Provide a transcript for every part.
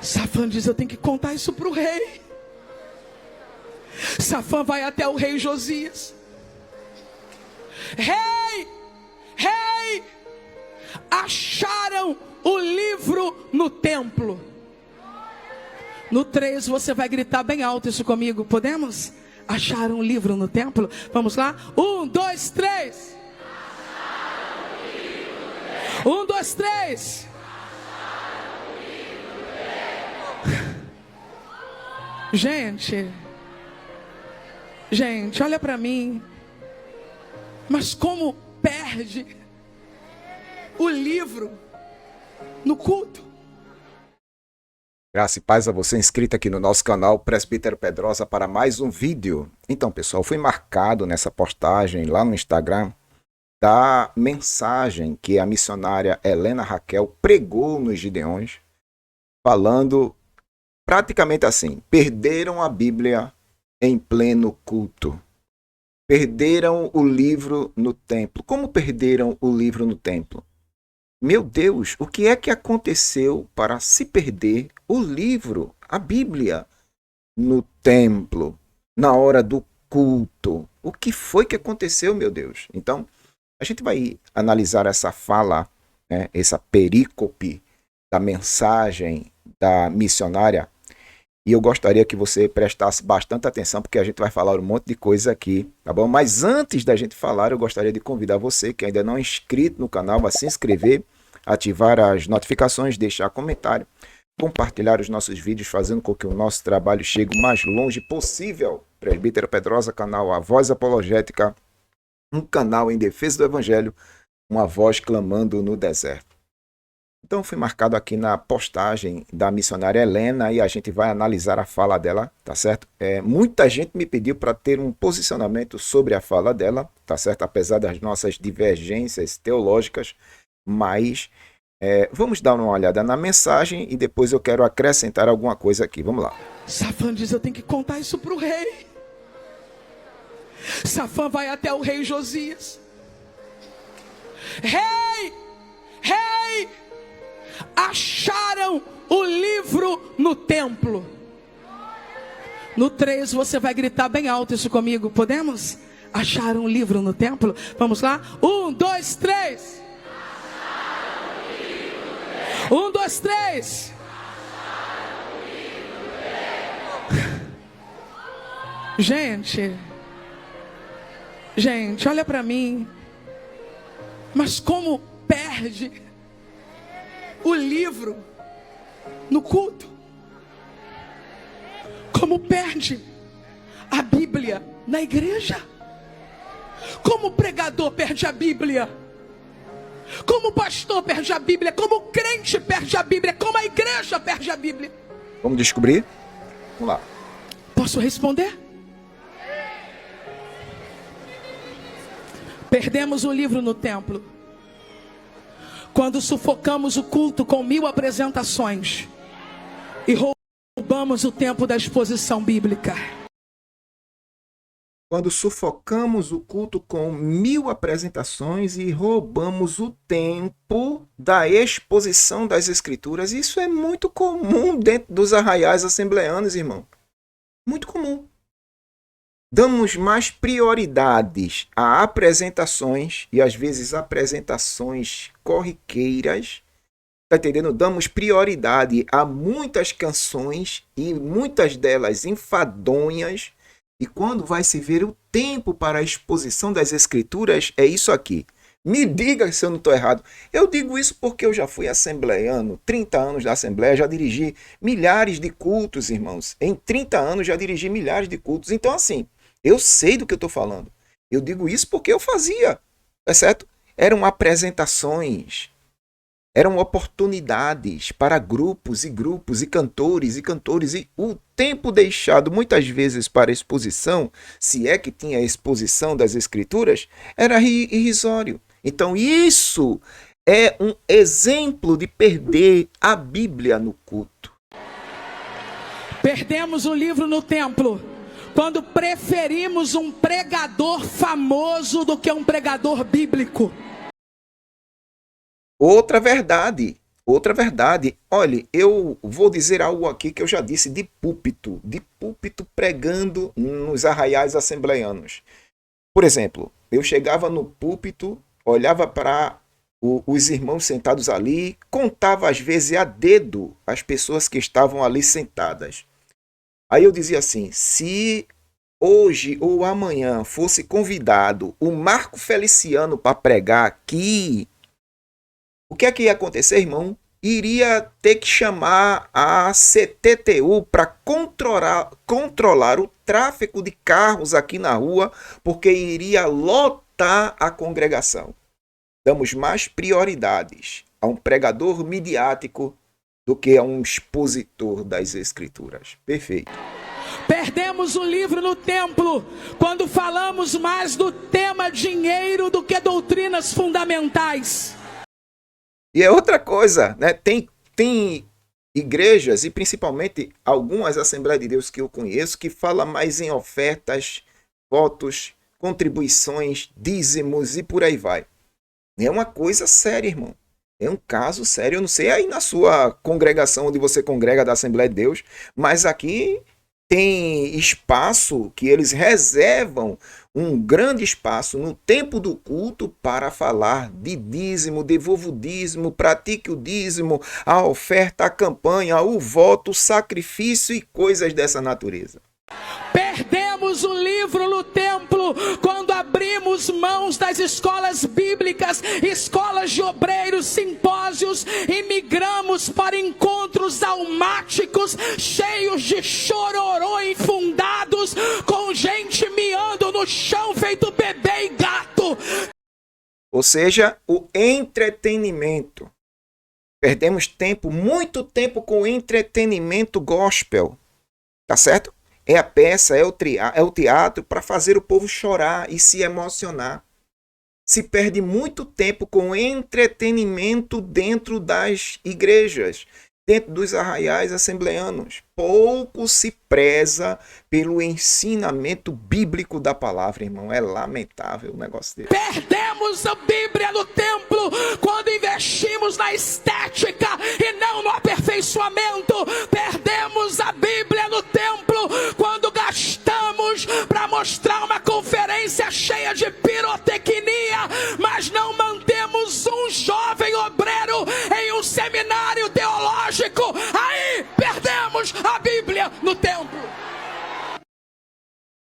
Safã diz: eu tenho que contar isso para o rei. Safã vai até o rei Josias. Rei, rei, acharam o livro no templo. No 3 você vai gritar bem alto isso comigo, podemos? Acharam o livro no templo? Vamos lá? 1, 2, 3. 1, 2, 3. Gente, olha para mim. Mas como perde o livro no culto? Graça e paz a você inscrito aqui no nosso canal Presbítero Pedrosa para mais um vídeo. Então, pessoal, fui marcado nessa postagem lá no Instagram da mensagem que a missionária Helena Raquel pregou nos Gideões, falando praticamente assim: perderam a Bíblia em pleno culto. Perderam o livro no templo. Como perderam o livro no templo? Meu Deus, o que é que aconteceu para se perder o livro, a Bíblia, no templo, na hora do culto? O que foi que aconteceu, meu Deus? Então, a gente vai analisar essa fala, né, essa perícope da mensagem da missionária. E eu gostaria que você prestasse bastante atenção, porque a gente vai falar um monte de coisa aqui, tá bom? Mas antes da gente falar, eu gostaria de convidar você que ainda não é inscrito no canal a se inscrever, ativar as notificações, deixar comentário, compartilhar os nossos vídeos, fazendo com que o nosso trabalho chegue o mais longe possível. Presbítero Pedrosa, canal A Voz Apologética, um canal em defesa do Evangelho, uma voz clamando no deserto. Então, fui marcado aqui na postagem da missionária Helena e a gente vai analisar a fala dela, tá certo? Muita gente me pediu para ter um posicionamento sobre a fala dela, tá certo? Apesar das nossas divergências teológicas, mas vamos dar uma olhada na mensagem e depois eu quero acrescentar alguma coisa aqui. Vamos lá. Safã diz: eu tenho que contar isso para o rei. Safã vai até o rei Josias. Rei, rei, acharam o livro no templo. No 3 você vai gritar bem alto isso comigo, podemos? Acharam o livro no templo? Vamos lá? 1, 2, 3. 1, 2, 3. Gente, olha para mim. Mas como perde o livro no culto? Como perde a Bíblia na igreja? Como o pregador perde a Bíblia? Como o pastor perde a Bíblia? Como o crente perde a Bíblia? Como a igreja perde a Bíblia? Vamos descobrir? Vamos lá. Posso responder? Perdemos o livro no templo quando sufocamos o culto com 1000 apresentações e roubamos o tempo da exposição bíblica. Quando sufocamos o culto com 1000 apresentações e roubamos o tempo da exposição das Escrituras. Isso é muito comum dentro dos arraiais assembleanos, irmão. Muito comum. Damos mais prioridades a apresentações, e às vezes apresentações corriqueiras, tá entendendo? Damos prioridade a muitas canções, e muitas delas enfadonhas, e quando vai se ver o tempo para a exposição das Escrituras, é isso aqui. Me diga se eu não estou errado. Eu digo isso porque eu já fui assembleiano, 30 anos da Assembleia, já dirigi milhares de cultos, irmãos. Em 30 anos já dirigi milhares de cultos. Então, assim, eu sei do que eu estou falando. Eu digo isso porque eu fazia, é certo? Eram apresentações, eram oportunidades para grupos e cantores, e o tempo deixado muitas vezes para exposição, se é que tinha exposição das Escrituras, era irrisório. Então isso é um exemplo de perder a Bíblia no culto. Perdemos o livro no templo quando preferimos um pregador famoso do que um pregador bíblico. Outra verdade Outra verdade, olhe, eu vou dizer algo aqui que eu já disse de púlpito pregando nos arraiais assembleianos. Por exemplo, eu chegava no púlpito, olhava para os irmãos sentados ali, contava às vezes a dedo as pessoas que estavam ali sentadas. Aí eu dizia assim, se hoje ou amanhã fosse convidado o Marco Feliciano para pregar aqui, o que é que ia acontecer, irmão? Iria ter que chamar a CTTU para controlar o tráfego de carros aqui na rua, porque iria lotar a congregação. Damos mais prioridades a um pregador midiático do que a um expositor das Escrituras. Perfeito. Perdemos o livro no templo quando falamos mais do tema dinheiro do que doutrinas fundamentais. E é outra coisa, né? Tem igrejas, e principalmente algumas Assembleias de Deus que eu conheço, que falam mais em ofertas, votos, contribuições, dízimos e por aí vai. É uma coisa séria, irmão. É um caso sério. Eu não sei aí na sua congregação, onde você congrega da Assembleia de Deus, mas aqui tem espaço que eles reservam, um grande espaço no tempo do culto para falar de dízimo, devolva o dízimo, pratique o dízimo, a oferta, a campanha, o voto, o sacrifício e coisas dessa natureza. Perdemos o livro no templo quando abrimos mãos das escolas bíblicas, escolas de obreiros, simpósios e migramos para encontros almáticos, cheios de chororô infundados, com gente miando no chão feito bebê e gato. Ou seja, o entretenimento. Perdemos tempo, muito tempo com o entretenimento gospel. Tá certo? É a peça, é o teatro para fazer o povo chorar e se emocionar. Se perde muito tempo com entretenimento dentro das igrejas, dentro dos arraiais assembleanos. Pouco se preza pelo ensinamento bíblico da palavra, irmão. É lamentável o negócio dele. Perdemos a Bíblia no templo quando investimos na estética e não no aperfeiçoamento. Perdemos a Bíblia no templo quando gastamos para mostrar uma conferência cheia de pirotecnia, mas não mantemos um jovem obreiro em um seminário teológico. Aí perdemos a Bíblia no templo.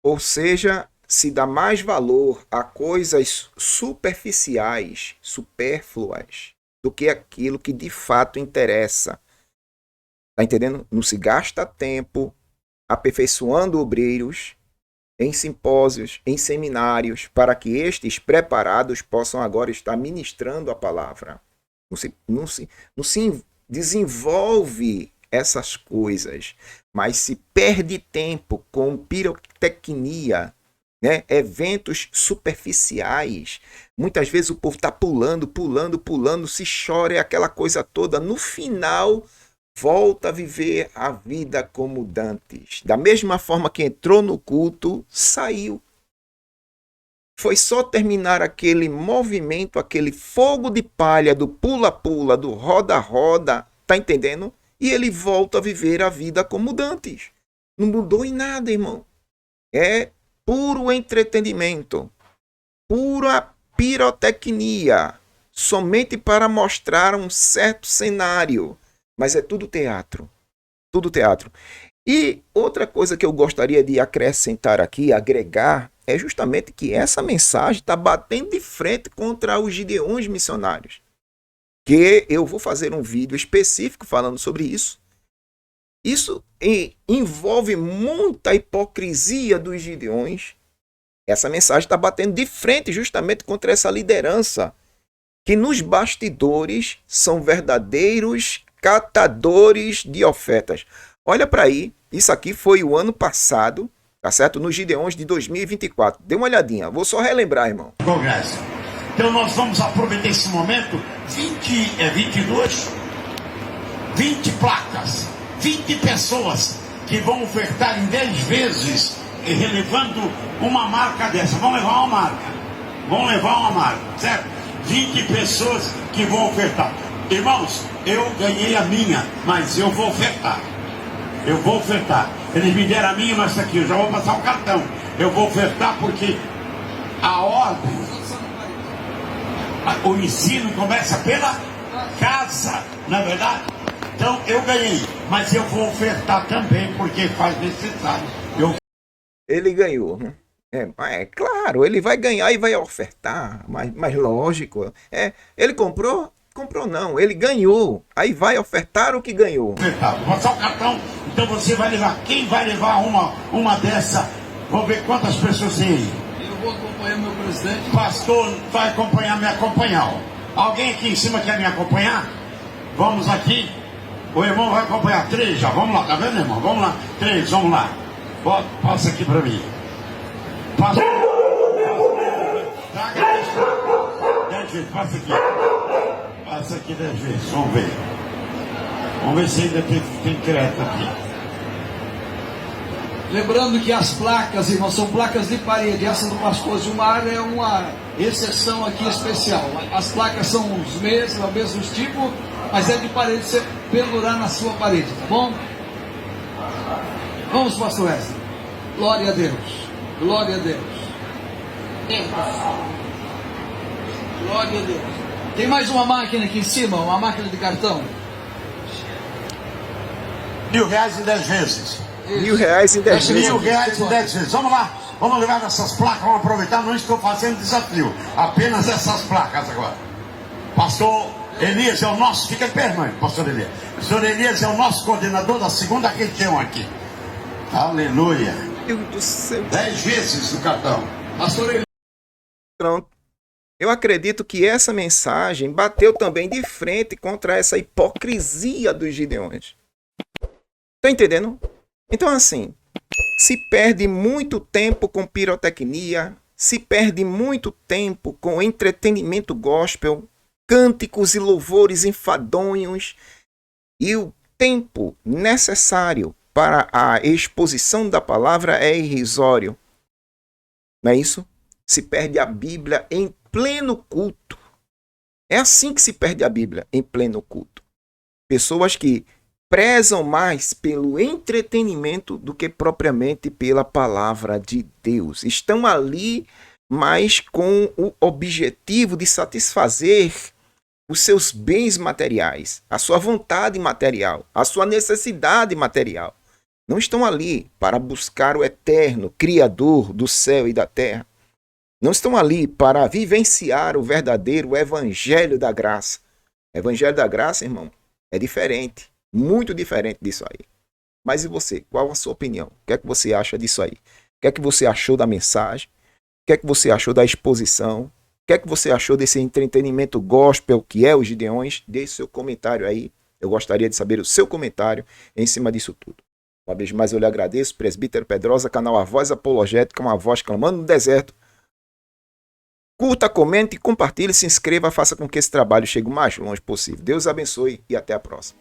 Ou seja, se dá mais valor a coisas superficiais, supérfluas, do que aquilo que de fato interessa. Tá entendendo? Não se gasta tempo aperfeiçoando obreiros em simpósios, em seminários, para que estes preparados possam agora estar ministrando a palavra. Não se desenvolve essas coisas, mas se perde tempo com pirotecnia, né? Eventos superficiais. Muitas vezes o povo está pulando, se chora, é aquela coisa toda. No final, volta a viver a vida como dantes. Da mesma forma que entrou no culto, saiu. Foi só terminar aquele movimento, aquele fogo de palha do pula-pula, do roda-roda, tá entendendo? E ele volta a viver a vida como dantes. Não mudou em nada, irmão. É puro entretenimento, pura pirotecnia, somente para mostrar um certo cenário. Mas é tudo teatro. Tudo teatro. E outra coisa que eu gostaria de acrescentar aqui, agregar, é justamente que essa mensagem está batendo de frente contra os gideões missionários. Que eu vou fazer um vídeo específico falando sobre isso. Isso envolve muita hipocrisia dos gideões. Essa mensagem está batendo de frente justamente contra essa liderança, que nos bastidores são verdadeiros catadores de ofertas. Olha para aí, isso aqui foi o ano passado, tá certo? Nos Gideões de 2024. Dê uma olhadinha, vou só relembrar, irmão. Congresso. Então nós vamos aproveitar esse momento, 20 placas, 20 pessoas que vão ofertar em 10 vezes, relevando uma marca dessa. Vamos levar uma marca, certo? 20 pessoas que vão ofertar. Irmãos, eu ganhei a minha, mas eu vou ofertar. Eu vou ofertar. Eles me deram a minha, mas aqui, eu já vou passar o cartão. Eu vou ofertar porque a ordem, o ensino começa pela casa, não é verdade? Então eu ganhei, mas eu vou ofertar também porque faz necessário. Ele ganhou. É claro, ele vai ganhar e vai ofertar, mas lógico. Ele comprou? Comprou não, ele ganhou. Aí vai ofertar o que ganhou. Vou passar o cartão, então você vai levar. Quem vai levar uma dessa? Vamos ver quantas pessoas tem aí. Eu vou acompanhar meu presidente. Pastor vai acompanhar, me acompanhar. Alguém aqui em cima quer me acompanhar? Vamos aqui. O irmão vai acompanhar 3 já. Vamos lá, tá vendo, irmão? Vamos lá. 3, vamos lá. Passa aqui pra mim. Passa. Traga 10 vezes. Passa aqui. Passa aqui 10 vezes. Vamos ver. Vamos ver se ainda tem crédito aqui. Lembrando que as placas, irmãos, são placas de parede. Essa do pastor Gilmar é uma exceção aqui especial. As placas são os mesmos, o mesmo tipo, mas é de parede, você pendurar na sua parede, tá bom? Vamos, pastor Wesley. Glória a Deus. Glória a Deus. Glória a Deus. Tem mais uma máquina aqui em cima, uma máquina de cartão. R$1.000 em 10 vezes. R$1.000 em 10 vezes. R$1.000 em 10 vezes. Vamos lá. Vamos levar essas placas, vamos aproveitar. Não estou fazendo desafio. Apenas essas placas agora. Pastor Elias é o nosso. Fica de pé, irmão, pastor Elias. Pastor Elias é o nosso coordenador da segunda região aqui. Aleluia. Meu Deus do céu. 10 vezes no cartão. Pastor Elias. Pronto. Eu acredito que essa mensagem bateu também de frente contra essa hipocrisia dos gideões. Tá entendendo? Então, assim, se perde muito tempo com pirotecnia, se perde muito tempo com entretenimento gospel, cânticos e louvores enfadonhos, e o tempo necessário para a exposição da palavra é irrisório. Não é isso? Se perde a Bíblia em pleno culto. É assim que se perde a Bíblia, em pleno culto. Pessoas que prezam mais pelo entretenimento do que propriamente pela palavra de Deus. Estão ali, mas com o objetivo de satisfazer os seus bens materiais, a sua vontade material, a sua necessidade material. Não estão ali para buscar o eterno Criador do céu e da terra. Não estão ali para vivenciar o verdadeiro evangelho da graça. O evangelho da graça, irmão, é diferente. Muito diferente disso aí. Mas e você? Qual a sua opinião? O que é que você acha disso aí? O que é que você achou da mensagem? O que é que você achou da exposição? O que é que você achou desse entretenimento gospel que é os Gideões? Deixe seu comentário aí. Eu gostaria de saber o seu comentário em cima disso tudo. Uma vez mais eu lhe agradeço. Presbítero Pedrosa, canal A Voz Apologética, uma voz clamando no deserto. Curta, comente, compartilhe, se inscreva, faça com que esse trabalho chegue o mais longe possível. Deus abençoe e até a próxima.